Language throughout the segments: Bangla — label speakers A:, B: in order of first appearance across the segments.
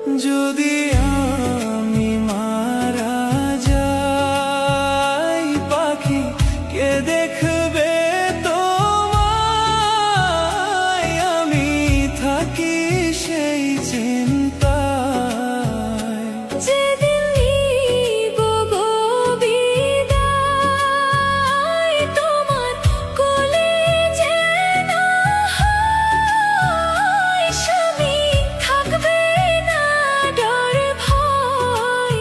A: যদি আমি মারা যাই পাখি কে দেখবে তোমায়? আমি থাকি সেই চিন্তায়।
B: যেদিন নিব গো বিদায়, তোমার কোলে যেন হয়, স্বামী থাকবে না ডর ভয়।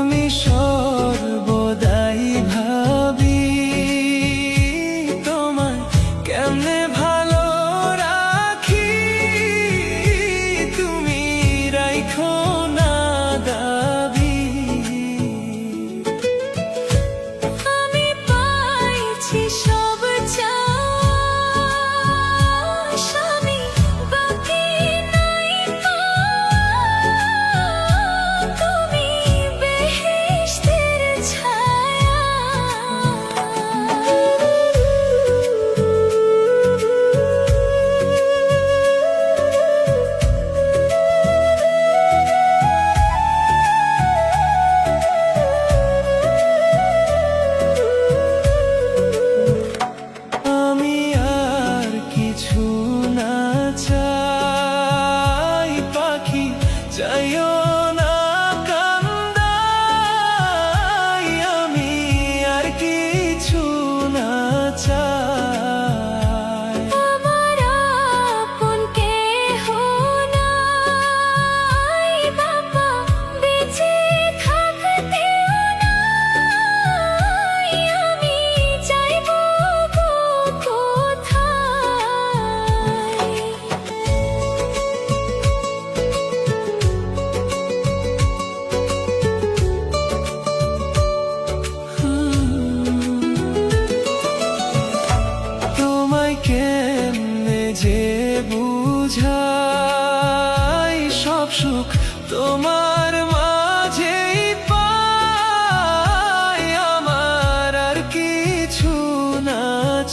A: আমি সর্বদাই ভাবি তোমায় কেমনে ভালো রাখি, তুমি রাইখো না দাবি।
B: আমি পাইছি সব চাওয়া, স্বামী বাকি নাই পাওয়া, তুমি বেহেশতের ছায়া।
A: আমি আর কিছু না চাই পাখি, চাইও না কান্দাই। আমি আর কিছু না চাই।
B: আমার আপন কেহ নাই বাবা, বেঁচে থাকতেও নাই। আমি যাইব গো কোথায়?
A: তোমায় কেমনে যে বুঝাই, সব সুখ তোমার মাঝেই পাই। আমার আর কিছু না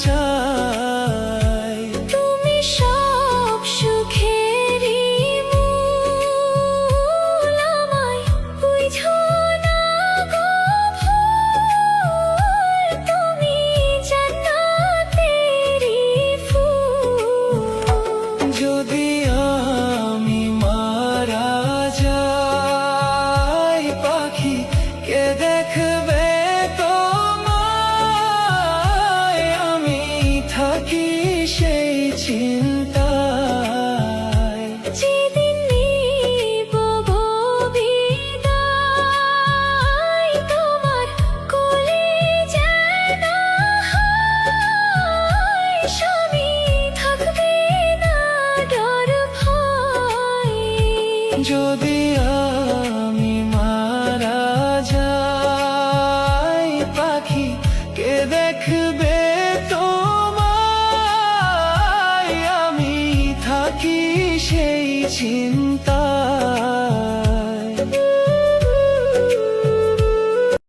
A: চাই।
B: তুমি সব সুখেরই মূল, আমায় বুঝো না গো ভুল। তুমি জান্নাতেরই ফুল।
A: যদি আমি মারা যাই পাখি কে দেখবে তোমায়? আমি থাকি সেই চিন্তায়।
B: যেদিন নিব গো বিদায়, তোমার কোলে যেন হয়, স্বামী থাকবে না ডর ভয়।
A: যদি আমি মারা যাই পাখি কে দেখবে তোমায়? আমি থাকি সেই চিন্তা।